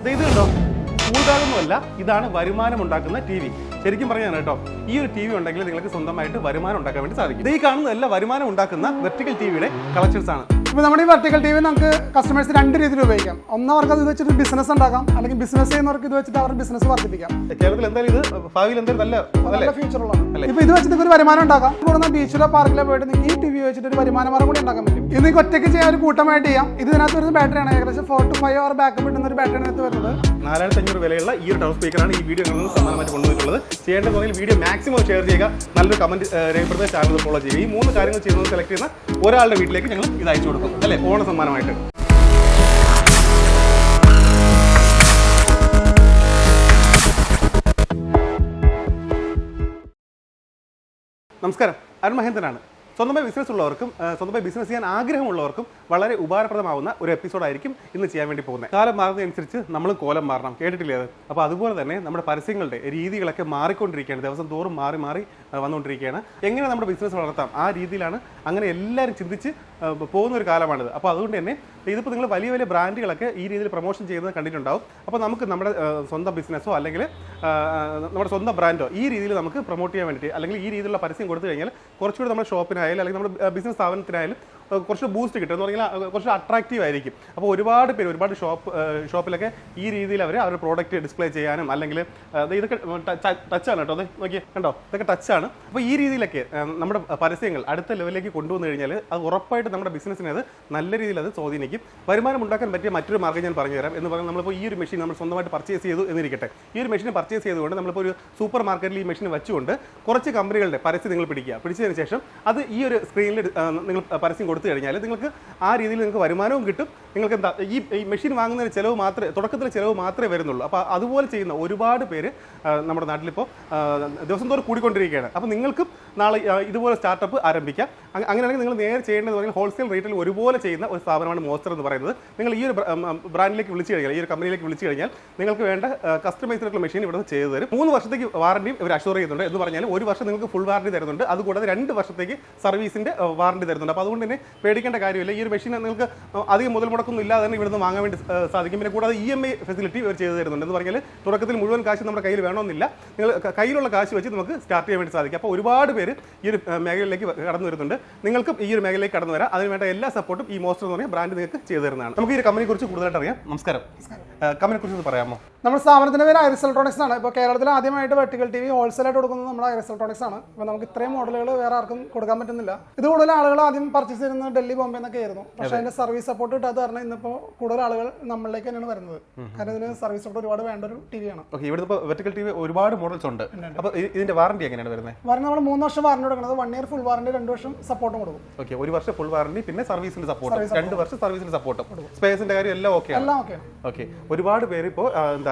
ഇത് കണ്ടോ, കൂടാതൊന്നുമല്ല, ഇതാണ് വരുമാനം ഉണ്ടാക്കുന്ന ടി വി. ശരിക്കും പറഞ്ഞാൽ കേട്ടോ, ഈ ഒരു ടി വി ഉണ്ടെങ്കിൽ നിങ്ങൾക്ക് സ്വന്തമായിട്ട് വരുമാനം ഉണ്ടാക്കാൻ വേണ്ടി സാധിക്കും. ഇത് ഈ കാണുന്നതല്ല വരുമാനം ഉണ്ടാക്കുന്ന വെർട്ടിക്കൽ ടിവിയുടെ കളക്ഷൻസ് ആണ്. ഇപ്പോൾ നമ്മുടെ ഈ വെർട്ടിക്കൽ ടി വി നമുക്ക് കസ്റ്റമേഴ്സ് രണ്ട് രീതിയിൽ ഉപയോഗിക്കാം. ഒന്നവർക്ക് അത് വെച്ചിട്ട് ബിസിനസ് ഉണ്ടാക്കാം, അല്ലെങ്കിൽ ബിസിനസ് ചെയ്യുന്നവർക്ക് ഇത് വെച്ചിട്ട് അവരുടെ ബിസിനസ് വർദ്ധിപ്പിക്കാം. കേരളത്തിൽ എന്തായാലും ഇത് ഭാവിയിൽ എന്തായാലും നല്ല ഫ്യൂച്ചറുള്ളതാണ്. ഇപ്പോൾ ഇത് വെച്ചിട്ട് ഒരു വരുമാനം ഉണ്ടാക്കാം. കൂടുന്ന ബീച്ചിലോ പാർക്കിലോ പോയിട്ട് നിങ്ങൾക്ക് ഈ ടി വി വെച്ചിട്ട് ഒരു വരുമാന മാർഗ്ഗം കൂടി ഉണ്ടാക്കാൻ പറ്റും. ഇത് നിങ്ങൾക്ക് ഒറ്റയ്ക്ക് ചെയ്യാൻ ഒരു കൂട്ടമായിട്ട് ചെയ്യാം. ഇതിനകത്ത് വരുന്ന ബാറ്ററിയാണ് ഏകദേശം 4 to 5 hour ബാക്കപ്പ് കിട്ടുന്ന ഒരു ബാറ്ററി അതിനകത്ത് വരുന്നത്. 4500 വിലയുള്ള ഈ ഒരു ടൗൺ സ്പീക്കറാണ് ഈ വീഡിയോ നിങ്ങൾ സമ്മാനമായിട്ട് കൊണ്ടുവന്നിട്ടുള്ളത്. ചെയ്യേണ്ട പോലെ വീഡിയോ മാക്സിമം ഷെയർ ചെയ്യുക, നല്ലൊരു കമന്റ് രേഖപ്പെടുത്തുക, ചാനൽ ഫോളോ ചെയ്യുക. ഈ 3 കാര്യങ്ങൾ ചെയ്യുന്നത് സെലക്ട് ചെയ്യുന്ന ഒരാളുടെ വീട്ടിലേക്ക് ഞങ്ങൾ ഇത് അയച്ചു കൊടുക്കും, അല്ലെ, ഓണ സമ്മാനമായിട്ട്. നമസ്കാരം, അരുൺ മഹേന്ദ്രനാണ്. സ്വന്തമായി ബിസിനസ് ഉള്ളവർക്കും സ്വന്തമായി ബിസിനസ് ചെയ്യാൻ ആഗ്രഹമുള്ളവർക്കും വളരെ ഉപകാരപ്രദമാവുന്ന ഒരു എപ്പിസോഡായിരിക്കും ഇന്ന് ചെയ്യാൻ വേണ്ടി പോകുന്നത്. കാലം മാറുന്നതനുസരിച്ച് നമ്മളും കോലം മാറണം, കേട്ടിട്ടില്ലേ അത്? അപ്പോൾ അതുപോലെ തന്നെ നമ്മുടെ പരസ്യങ്ങളുടെ രീതികളൊക്കെ മാറിക്കൊണ്ടിരിക്കുകയാണ്, ദിവസം തോറും മാറി വന്നുകൊണ്ടിരിക്കുകയാണ്. എങ്ങനെ നമ്മുടെ ബിസിനസ് വളർത്താം, ആ രീതിയിലാണ് അങ്ങനെ എല്ലാവരും ചിന്തിച്ച് പോകുന്ന ഒരു കാലമാണിത്. അപ്പോൾ അതുകൊണ്ട് തന്നെ ഇതിപ്പോൾ നിങ്ങൾ വലിയ വലിയ ബ്രാൻഡുകളൊക്കെ ഈ രീതിയിൽ പ്രൊമോഷൻ ചെയ്യുന്നത് കണ്ടിട്ടുണ്ടാവും. അപ്പോൾ നമുക്ക് നമ്മുടെ സ്വന്തം ബിസിനസ്സോ അല്ലെങ്കിൽ നമ്മുടെ സ്വന്തം ബ്രാൻഡോ ഈ രീതിയിൽ നമുക്ക് പ്രൊമോട്ട് ചെയ്യാൻ വേണ്ടിയിട്ട്, അല്ലെങ്കിൽ ഈ രീതിയിലുള്ള പരസ്യം കൊടുത്തു കഴിഞ്ഞാൽ കുറച്ചുകൂടി നമ്മുടെ ഷോപ്പിനായാലും അല്ലെങ്കിൽ നമ്മുടെ ബിസിനസ് സ്ഥാപനത്തിനായാലും കുറച്ച് ബൂസ്റ്റ് കിട്ടും എന്ന് പറഞ്ഞാൽ കുറച്ച് അട്രാക്റ്റീവ് ആയിരിക്കും. അപ്പോൾ ഒരുപാട് ഷോപ്പിലൊക്കെ ഈ രീതിയിൽ അവരുടെ പ്രോഡക്റ്റ് ഡിസ്പ്ലേ ചെയ്യാനും, അല്ലെങ്കിൽ ഇതൊക്കെ ടച്ചാണ് കേട്ടോ, അത് നോക്കിയേ കണ്ടോ, ഇതൊക്കെ ടച്ചാണ്. അപ്പോൾ ഈ രീതിയിലൊക്കെ നമ്മുടെ പരസ്യങ്ങൾ അടുത്ത ലെവലിലേക്ക് കൊണ്ടുവന്നു കഴിഞ്ഞാൽ അത് ഉറപ്പായിട്ട് നമ്മുടെ ബിസിനസ്സിനെ അത് നല്ല രീതിയിൽ അത് സ്വാധീനിക്കും. വരുമാനം ഉണ്ടാക്കാൻ പറ്റിയ മറ്റൊരു മാർഗ്ഗം ഞാൻ പറഞ്ഞുതരാം. എന്ന് പറഞ്ഞാൽ നമ്മളിപ്പോൾ ഈ ഒരു മെഷീൻ നമ്മൾ സ്വന്തമായിട്ട് പർച്ചേസ് ചെയ്തു എന്നിരിക്കട്ടെ. ഈ ഒരു മെഷീൻ പർച്ചേസ് ചെയ്തുകൊണ്ട് നമ്മളിപ്പോൾ ഒരു സൂപ്പർ മാർക്കറ്റിൽ ഈ മെഷീൻ വെച്ചുകൊണ്ട് കുറച്ച് കമ്പനികളുടെ പരസ്യം നിങ്ങൾ പിടിച്ചതിന് ശേഷം അത് ഈ ഒരു സ്ക്രീനിൽ നിങ്ങൾ പരസ്യം കൊടുത്തു കഴിഞ്ഞാൽ നിങ്ങൾക്ക് ആ രീതിയിൽ നിങ്ങൾക്ക് വരുമാനവും കിട്ടും. നിങ്ങൾക്ക് എന്താ ഈ മെഷീൻ വാങ്ങുന്നതിന് ചിലവ് മാത്രമേ, തുടക്കത്തിൽ ചിലവ് മാത്രമേ വരുന്നുള്ളൂ. അപ്പോൾ അതുപോലെ ചെയ്യുന്ന ഒരുപാട് പേര് നമ്മുടെ നാട്ടിലിപ്പോൾ ദിവസം തോറും കൂടിക്കൊണ്ടിരിക്കുകയാണ്. അപ്പോൾ നിങ്ങൾക്കും നാളെ ഇതുപോലെ സ്റ്റാർട്ടപ്പ് ആരംഭിക്കാം. അങ്ങനെയാണെങ്കിൽ നിങ്ങൾ നേരെ ചെയ്യേണ്ടത് പറഞ്ഞാൽ ഹോൾസെയിൽ റേറ്റിൽ ഒരുപോലെ ചെയ്യുന്ന ഒരു സ്ഥാപനമാണ് മോസ്റ്റർ എന്ന് പറയുന്നത്. നിങ്ങൾ ഈ ഒരു ബ്രാൻഡിലേക്ക് വിളിച്ചു കഴിഞ്ഞാൽ, ഈ ഒരു കമ്പനിയിലേക്ക് വിളിച്ചു കഴിഞ്ഞാൽ നിങ്ങൾക്ക് വേണ്ട കസ്റ്റമൈസ്ഡായിട്ടുള്ള മെഷീൻ ഇവിടെ ചെയ്തു തരും. 3 വർഷത്തേക്ക് വാറണ്ടിയും ഇവർ അഷ്യൂർ ചെയ്യുന്നുണ്ട്. എന്ന് പറഞ്ഞാൽ 1 വർഷം നിങ്ങൾക്ക് ഫുൾ വാറണ്ടി തരുന്നുണ്ട്, അതുകൂടാതെ 2 വർഷത്തേക്ക് സർവീസിന്റെ വാറണ്ടി തരുന്നുണ്ട്. അപ്പോൾ അതുകൊണ്ട് തന്നെ പേടിക്കേണ്ട കാര്യമില്ല. ഈ ഒരു മെഷീൻ നിങ്ങൾക്ക് അധികം മുതൽ മുടക്കൊന്നും ഇല്ലാതെ തന്നെ ഇവിടുന്ന് വാങ്ങാൻ വേണ്ടി സാധിക്കും. പിന്നെ കൂടാതെ EMI ഫെസിലിറ്റി ഇവർ ചെയ്തു തരുന്നുണ്ട്. എന്ന് പറഞ്ഞാൽ തുടക്കത്തിൽ മുഴുവൻ കാശ് നമ്മുടെ കയ്യിൽ വേണമെന്നില്ല, നിങ്ങൾ കയ്യിലുള്ള കാശ് വെച്ച് നമുക്ക് സ്റ്റാർട്ട് ചെയ്യാൻ വേണ്ടി സാധിക്കും. അപ്പോൾ ഒരുപാട് പേര് ഈ ഒരു മേഖലയിലേക്ക് കടന്നു വരുന്നുണ്ട്. നിങ്ങൾക്കും ഈ ഒരു മേഖലയിലേക്ക് കടന്നു വരാം. അതിനുവേണ്ട എല്ലാ സപ്പോർട്ടും ഈ മോസ്റ്റർ എന്ന് പറഞ്ഞ ബ്രാൻഡ് നിങ്ങൾക്ക് ചെയ്തു തരുന്നതാണ്. നമുക്ക് ഈ ഒരു കമ്പനിയെ കുറിച്ച് കൂടുതലായിട്ട് അറിയാം. നമസ്കാരം, കമ്പനിയെ കുറിച്ച് പറയാമോ? നമ്മുടെ സ്ഥാപനത്തിന്റെ പേര് ഐറിസ് ഇലക്ട്രോണിക്സ് ആണ്. ഇപ്പോൾ കേരളത്തിൽ ആദ്യമായിട്ട് വെർട്ടിക്കൽ ടി വി ഹോൾസെയിലായിട്ട് കൊടുക്കുന്നത് നമ്മുടെ ഐറിസ് ഇലക്ട്രോണിക്സ് ആണ്. ഇപ്പോൾ നമുക്ക് ഇത്രയും മോഡലുകൾ വേറെ ആർക്കും കൊടുക്കാൻ പറ്റുന്നില്ല. ഇത് കൂടുതൽ ആളുകൾ ആദ്യം പർച്ചേസ് ചെയ്യുന്നത് ഡൽഹി, ബോംബെ എന്നൊക്കെ ആയിരുന്നു. പക്ഷേ അതിന്റെ സർവീസ് സപ്പോർട്ട് കിട്ടാത്ത കാരണം ഇന്നിപ്പോൾ കൂടുതൽ ആളുകൾ നമ്മളിലേക്ക് തന്നെയാണ് വരുന്നത്. കാരണം ഇതിന് സർവീസ് സപ്പോർട്ട് ഒരുപാട് വേണ്ട ഒരു ടി വി ആണ്. ഇവിടുത്തെ വെർട്ടിക്കൽ ടി വി ഒരുപാട് മോഡൽസ് ഉണ്ട്. അപ്പോൾ ഇതിന്റെ വാറണ്ടി എങ്ങനെയാണ് വരുന്നത്? വാറണ്ടി നമ്മൾ 3 വർഷം വാറണ്ടി കൊടുക്കുന്നത്. 1 year ഫുൾ വാറണ്ടി, 2 വർഷം സപ്പോർട്ടും കൊടുക്കും. ഓക്കെ, 1 വർഷം ഫുൾ വാറണ്ടി, പിന്നെ സർവീസിന്റെ സപ്പോർട്ട്, 2 വർഷം സർവീസിന്റെ സപ്പോർട്ടും, സ്പേസിന്റെ കാര്യം എല്ലാം ഓക്കെ. ഓക്കെ, ഒരുപാട് പേര് ഇപ്പോൾ എന്താ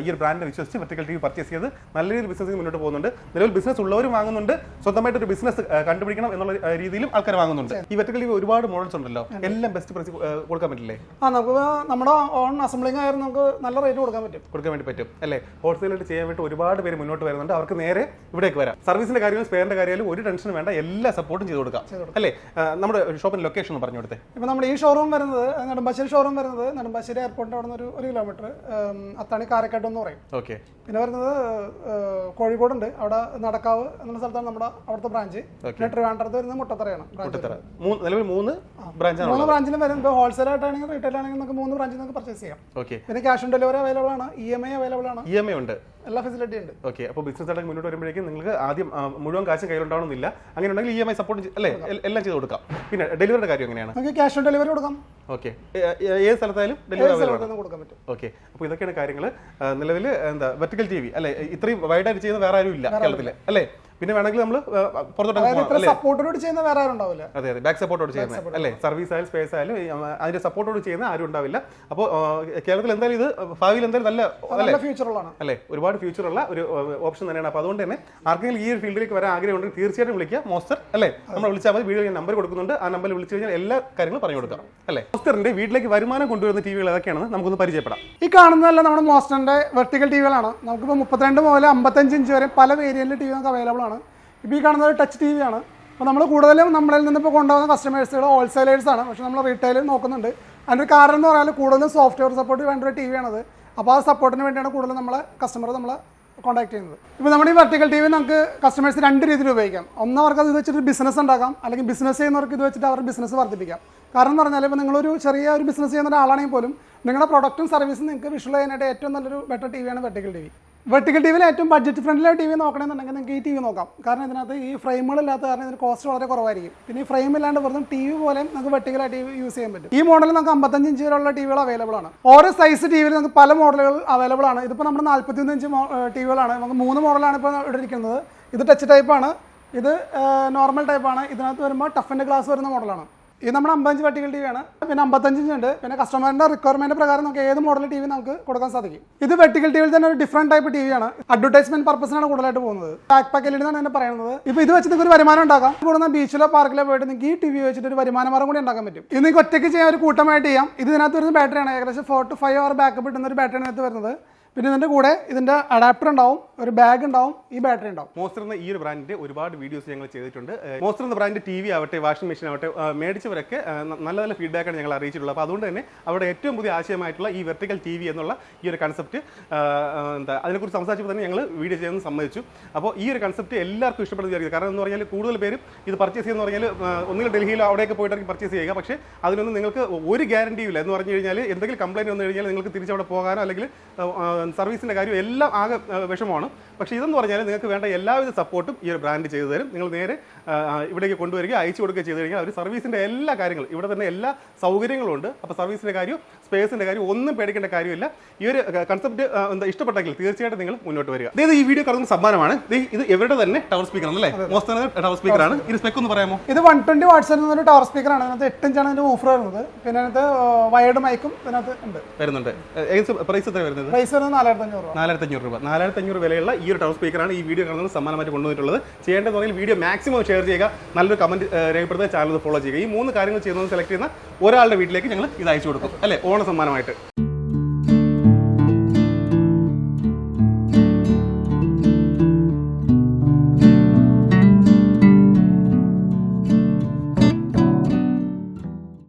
ഈ ഒരു ബ്രാൻഡിനെ വിശ്വസിച്ച് വെർട്ടിക്കൽ ടി വി പർച്ചേസ് ചെയ്ത് നല്ല രീതിയിൽ ബിസിനസ് മുന്നോട്ട് പോകുന്നുണ്ട്. നിലവിൽ ബിസിനസ് ഉള്ളവരും വാങ്ങുന്നുണ്ട്, സ്വന്തമായിട്ട് ഒരു ബിസിനസ് കണ്ടുപിടിക്കണം എന്നുള്ള രീതിയിലും ആൾക്കാർ വാങ്ങുന്നുണ്ട്. ഈ വെർട്ടിക്കൽ ടി വി ഒരുപാട് മോഡൽസ് ഉണ്ടല്ലോ, എല്ലാം ബെസ്റ്റ് പ്രൈസ് കൊടുക്കാൻ പറ്റില്ലേ? നമുക്ക് നമ്മുടെ ഓൺ അസംബ്ലിംഗ് ആയിരുന്നു, നമുക്ക് നല്ല റേറ്റ് കൊടുക്കാൻ വേണ്ടി പറ്റും അല്ലേ? ഹോൾസെയിലായിട്ട് ചെയ്യാൻ വേണ്ടി ഒരുപാട് പേര് മുന്നോട്ട് വരുന്നുണ്ട്. അവർക്ക് നേരെ ഇവിടേക്ക് വരാം. സർവീസിന്റെ കാര്യവും സ്പെയറിന്റെ കാര്യമായാലും ഒരു ടെൻഷനും വേണ്ട, എല്ലാ സപ്പോർട്ടും ചെയ്ത് കൊടുക്കാം അല്ലേ? നമ്മുടെ ഷോപ്പിന്റെ ലൊക്കേഷൻ പറഞ്ഞു കൊടുത്തേ. ഇപ്പൊ നമ്മുടെ ഈ ഷോറൂം വരുന്നത് നെടുമ്പാശ്ശേരി ഷോറൂം വരുന്നത് നെടുമ്പാശ്ശേരി എയർപോർട്ടിന്റെ അവിടെ നിന്ന് 1 കിലോമീറ്റർ അത്താണി കാരക്കാട്ട് എന്ന് പറയും. ഓക്കെ, പിന്നെ വരുന്നത് കോഴിക്കോടുണ്ട്, അവിടെ നടക്കാവ് എന്നുള്ള സ്ഥലത്താണ് നമ്മുടെ അവിടുത്തെ ബ്രാഞ്ച്. പിന്നെ ട്രിവാൻഡ്രത്ത് വരുന്നത് മുട്ടത്തറയാണ്. 3 ബ്രാഞ്ചിലും വരും. ഇപ്പോൾ ഹോൾസെയിൽ ആയിട്ടാണെങ്കിൽ റീറ്റെയിൽ ആണെങ്കിൽ നമുക്ക് 3 ബ്രാഞ്ചിൽ നമുക്ക് പർച്ചേസ് ചെയ്യാം. പിന്നെ ക്യാഷ് ഓൺ ഡെലിവറി അവൈലബിൾ ആണ്, EMI അവൈലബിൾ ആണ്, EMI ഉണ്ട്, എല്ലാ ഫെസിലിറ്റി ഉണ്ട്. ഓക്കെ, അപ്പോൾ ബിസിനസ് ആയിട്ട് മുന്നോട്ട് വരുമ്പോഴേക്കും നിങ്ങൾക്ക് ആദ്യം മുഴുവൻ കാശും കയ്യിലുണ്ടാവണമെന്നില്ല. അങ്ങനെ ഉണ്ടെങ്കിൽ EMI സപ്പോർട്ട് അല്ലേ എല്ലാം ചെയ്ത് കൊടുക്കാം. പിന്നെ ഡെലിവറിയുടെ കാര്യം എങ്ങനെയാണ്? നമുക്ക് ക്യാഷ് ഓൺ ഡെലിവറി കൊടുക്കാം. ഓക്കെ, ഏത് സ്ഥലത്തായാലും ഡെലിവറി കൊടുക്കാൻ പറ്റും. ഓക്കെ, അപ്പോൾ ഇതൊക്കെയാണ് കാര്യങ്ങൾ. നിലവിൽ എന്താ വെർട്ടിക്കൽ ടി വി അല്ലെ ഇത്രയും വൈഡായിട്ട് ചെയ്യുന്ന വേറെ ആരും ഇല്ല കേരളത്തിൽ അല്ലേ? പിന്നെ വേണമെങ്കിൽ നമ്മൾ സപ്പോർട്ടോട് ചെയ്യുന്ന വേറെ ആരും ഉണ്ടാവില്ല. അതെ, ബാക്ക് സപ്പോർട്ടോട് ചെയ്യുന്നത് അല്ലേ? സർവീസ് ആയാലും സ്പേസ് ആയാലും അതിന്റെ സപ്പോർട്ടോട് ചെയ്യുന്ന ആരും ഉണ്ടാവില്ല. അപ്പോൾ കേരളത്തിൽ എന്തായാലും ഇത് ഭാവിയിൽ എന്തായാലും നല്ല ഫ്യൂച്ചറുള്ളതാണ് അല്ലേ? ഒരുപാട് ഫ്യൂച്ചറുള്ള ഒരു ഓപ്ഷൻ തന്നെയാണ്. അപ്പോൾ അതുകൊണ്ട് തന്നെ ആർക്കെങ്കിലും ഈ ഒരു ഫീൽഡിലേക്ക് വരാൻ ആഗ്രഹം ഉണ്ടെങ്കിൽ തീർച്ചയായിട്ടും വിളിക്കുക മോസ്റ്റർ അല്ലേ? നമ്മൾ വിളിച്ചാൽ മതി. വീഡിയോ ഞാൻ നമ്പർ കൊടുക്കുന്നുണ്ട്, ആ നമ്പറിൽ വിളിച്ചു കഴിഞ്ഞാൽ എല്ലാ കാര്യങ്ങളും പറഞ്ഞു കൊടുക്കാം അല്ലേ? മോസ്റ്ററിന്റെ വീട്ടിലേക്ക് വരുമാനം കൊണ്ടുവരുന്ന ടിവികൾ ഏതൊക്കെയാണെന്ന് നമുക്കൊന്ന് പരിചയപ്പെടാം. ഈ കാണുന്നതല്ല നമ്മുടെ മോസ്റ്ററിന്റെ വെർട്ടിക്കൽ ടിവികളാണ്. നമുക്കിപ്പോൾ 32 മുതൽ 55 ഇഞ്ച് വരെ പല വേരിയന്റിലെ ടി വി നമുക്ക് അവൈലബിൾ ആണ്. ഇപ്പോൾ ഈ കാണുന്നത് ടച്ച് ടി വി ആണ്. അപ്പോൾ നമ്മൾ കൂടുതലും നമ്മളിൽ നിന്നിപ്പോൾ കൊണ്ടുപോകുന്ന കസ്റ്റമേഴ്സുകൾ ഹോൾസെയിലേഴ്സാണ്. പക്ഷേ നമ്മൾ റീറ്റെയിൽ നോക്കുന്നുണ്ട്. അതിൻ്റെ കാരണം എന്ന് പറഞ്ഞാൽ കൂടുതലും സോഫ്റ്റ്വെയർ സപ്പോർട്ട് വേണ്ട ഒരു ടി വി ആണത്. അപ്പോൾ ആ സപ്പോർട്ടിന് വേണ്ടിയാണ് കൂടുതൽ നമ്മളെ കസ്റ്റമർ നമ്മളെ കോൺടാക്ട് ചെയ്യുന്നത്. ഇപ്പോൾ നമ്മുടെ ഈ വെർട്ടിക്കൽ ടി വി നമുക്ക് കസ്റ്റമേഴ്സ് 2 രീതിയിൽ ഉപയോഗിക്കാം. ഒന്ന് അവർക്ക് അത് വെച്ചിട്ട് ബിസിനസ് ഉണ്ടാക്കാം, അല്ലെങ്കിൽ ബിസിനസ് ചെയ്യുന്നവർക്ക് ഇത് വെച്ചിട്ട് അവരുടെ ബിസിനസ് വർദ്ധിപ്പിക്കാം. കാരണം എന്ന് പറഞ്ഞാൽ ഇപ്പോൾ നിങ്ങളൊരു ചെറിയ ഒരു ബിസിനസ് ചെയ്യുന്ന ഒരാളാണെങ്കിൽ പോലും നിങ്ങളുടെ പ്രൊഡക്റ്റും സർവീസും നിങ്ങൾക്ക് വിഷ്വൽ ചെയ്യാനായിട്ട് ഏറ്റവും നല്ലൊരു ബെറ്റർ ടി വിയാണ് വെർട്ടിക്കൽ ടി വി. വെർട്ടിക്കൽ ടി വിയിൽ ഏറ്റവും ബഡ്ജറ്റ് ഫ്രണ്ട്ലി ടി വി നോക്കണമെന്നുണ്ടെങ്കിൽ നിങ്ങൾക്ക് ഈ ടി വി നോക്കാം. കാരണം ഇതിനകത്ത് ഈ ഫ്രെയിമുകളില്ലാത്ത കാരണം ഇതിന് കോസ്റ്റ് വളരെ കുറവായിരിക്കും. പിന്നെ ഈ ഫ്രെയിം ഇല്ലാണ്ട് വെറുതെ ടി വി പോലെ നമുക്ക് വെർട്ടിക്കലായിട്ട് യൂസ് ചെയ്യാൻ പറ്റും. ഈ മോഡലിൽ നമുക്ക് 55 ഇഞ്ച് വരെയുള്ള ടി വികൾ അവൈലബിൾ ആണ്. ഓരോ സൈസ് ടി വിയിൽ നമുക്ക് പല മോഡലുകൾ അവൈലബിൾ ആണ്. ഇതിപ്പോൾ നമ്മുടെ 41 ഇഞ്ച് ടി വികളാണ്. നമുക്ക് 3 മോഡലാണ് ഇപ്പോൾ ഇവിടെ ഇരിക്കുന്നത്. ഇത് ടച്ച് ടൈപ്പാണ്, ഇത് നോർമൽ ടൈപ്പാണ്. ഇതിനകത്ത് വരുമ്പോൾ ടഫിൻ്റെ ഗ്ലാസ് വരുന്ന മോഡലാണ്. ഇത് നമ്മുടെ 55 ഇഞ്ച് വെർട്ടിക്കൽ ടി വി ആണ്. പിന്നെ 55 ഇഞ്ച് ഉണ്ട്. പിന്നെ കസ്റ്റമറിന്റെ റിക്വയർമെന്റ് പ്രകാരം നമുക്ക് ഏത് മോഡൽ ടി വി നമുക്ക് കൊടുക്കാൻ സാധിക്കും. ഇത് വെർട്ടിക്കൽ ടി വിയിൽ തന്നെ ഒരു ഡിഫറെന്റ് ടൈപ്പ് ടി വി ആണ്. അഡ്വർടൈസ്മെന്റ് പർപ്പസിനാണ് കൂടുതലായിട്ട് പോകുന്നത്. ബാക്ക് പാക്ക് എൽ എന്നാണ് തന്നെ പറയുന്നത്. ഇപ്പോൾ ഇത് വെച്ച് നിങ്ങൾക്ക് ഒരു വരുമാനം ഉണ്ടാക്കാം. കൂടുന്ന ബീച്ചിലോ പാർക്കിലോ പോയിട്ട് നിങ്ങൾക്ക് ഈ ടി വി വെച്ചിട്ട് ഒരു വരുമാനമാർഗം കൂടി ഉണ്ടാക്കാൻ പറ്റും. ഇത് നിങ്ങൾക്ക് ഒറ്റയ്ക്ക് ചെയ്യാൻ ഒരു കൂട്ടമായിട്ട് ചെയ്യാം. ഇതിനകത്ത് വരുന്ന ബാറ്ററിയാണ് ഏകദേശം 4 to 5 hour ബാക്കപ്പ് കിട്ടുന്ന ഒരു ബാറ്ററിയാണ് ഇതിനകത്ത് വരുന്നത്. പിന്നെ ഇതിന്റെ കൂടെ ഇതിന്റെ അഡാപ്റ്റർ ഉണ്ടാവും, ഒരു ബാഗ് ഉണ്ടാവും, ഈ ബാറ്ററി ഉണ്ടാവും. മോസ്റ്റർ എന്ന ഈ ഒരു ബ്രാൻഡിന്റെ ഒരുപാട് വീഡിയോസ് ഞങ്ങൾ ചെയ്തിട്ടുണ്ട്. മോസ്റ്റർ എന്ന ബ്രാൻഡ് ടി വി ആവട്ടെ, വാഷിംഗ് മെഷീൻ ആവട്ടെ, മേടിച്ചവരൊക്കെ നല്ല നല്ല ഫീഡ്ബാക്കാണ് ഞങ്ങൾ അറിയിച്ചിട്ടുള്ളത്. അപ്പോൾ അതുകൊണ്ട് തന്നെ അവിടെ ഏറ്റവും പുതിയ ആശയമായിട്ടുള്ള ഈ വെർട്ടിക്കൽ ടി വി എന്നുള്ള ഈ ഒരു കൺസെപ്റ്റ് അതിനെക്കുറിച്ച് സംസാരിച്ചപ്പോൾ തന്നെ ഞങ്ങൾ വീഡിയോ ചെയ്യാമെന്ന് സമ്മതിച്ചു. അപ്പോൾ ഈ ഒരു കൺസെപ്റ്റ് എല്ലാവർക്കും ഇഷ്ടപ്പെടുന്ന വിചാരിക്കും. കാരണം എന്ന് പറഞ്ഞാൽ കൂടുതൽ പേരും ഇത് പർച്ചേസ് ചെയ്യുന്ന പറഞ്ഞാൽ ഒന്നുകിൽ ഡൽഹിയിലോ അവിടെയൊക്കെ പോയിട്ടായിരിക്കും പർച്ചേസ് ചെയ്യുക. പക്ഷേ അതിനൊന്നും നിങ്ങൾക്ക് ഒരു ഗ്യാരണ്ടിയും ഇല്ല. എന്ന് പറഞ്ഞു കഴിഞ്ഞാൽ എന്തെങ്കിലും കംപ്ലയിൻറ്റ് വന്നു കഴിഞ്ഞാൽ നിങ്ങൾക്ക് തിരിച്ചവിടെ പോകാനോ അല്ലെങ്കിൽ സർവീസിൻ്റെ കാര്യം എല്ലാം ആകെ വിഷമമാണ്. പക്ഷേ ഇതെന്ന് പറഞ്ഞാൽ നിങ്ങൾക്ക് വേണ്ട എല്ലാവിധ സപ്പോർട്ടും ഈ ഒരു ബ്രാൻഡ് ചെയ്തു തരും. നിങ്ങൾ നേരെ ഇവിടേക്ക് കൊണ്ടുവരിക, അയച്ചു കൊടുക്കുക ചെയ്തു കഴിഞ്ഞാൽ അവർ സർവീസിൻ്റെ എല്ലാ കാര്യങ്ങളും ഇവിടെ തന്നെ എല്ലാ സൗകര്യങ്ങളും ഉണ്ട്. അപ്പോൾ സർവീസിൻ്റെ കാര്യം, സ്പേസിൻ്റെ കാര്യം ഒന്നും പേടിക്കേണ്ട കാര്യമില്ല. ഈ ഒരു കൺസെപ്റ്റ് ഇഷ്ടപ്പെട്ടെങ്കിൽ തീർച്ചയായിട്ടും നിങ്ങൾ മുന്നോട്ട് വരിക. അതായത് ഈ വീഡിയോ കറങ്ങുന്ന സമ്മാനമാണ്. ഇത് ഇവരുടെ തന്നെ ടവർ സ്പീക്കർ ആണല്ലേ? മോസ്റ്റർ ടവർ സ്പീക്കർ ആണ്. ഇത് സ്പെക്ക് ഒന്ന് പറയാമോ? ഇത് 120 വാട്ട്സ് എന്നൊരു ടവർ സ്പീക്കർ ആണ്. അതിനകത്ത് 8 ഇഞ്ചാണ് ഇതിന്റെ ഓഫർ വരുന്നത്. പിന്നെ അതിനകത്ത് വയർഡ് മൈക്കും ഇതിനകത്ത് ഉണ്ട്, വരുന്നുണ്ട്. പ്രൈസ് എത്ര വരുന്നത്? പ്രൈസ് വരുന്നത് 4500 രൂപ. 4500 വിലയുള്ള ഈ ഒരു ടവർ സ്പീക്കറാണ് ഈ വീഡിയോ കാണുന്നത് സമ്മാനമായിട്ട് കൊണ്ടുവന്നിട്ടുള്ളത്. ചെയ്യേണ്ടത് പറഞ്ഞാൽ വീഡിയോ മാക്സിമം ഷെയർ ചെയ്യുക, നല്ലൊരു കമന്റ് രേഖപ്പെടുത്തുക, ചാനൽ ഫോളോ ചെയ്യുക. ഈ 3 കാര്യങ്ങൾ ചെയ്യുന്നത് സെലക്ട് ചെയ്യുന്ന ഒരാളുടെ വീട്ടിലേക്ക് ഞങ്ങൾ ഇത് അയച്ചു കൊടുക്കും അല്ലേ, ഓണ സമ്മാനമായിട്ട്.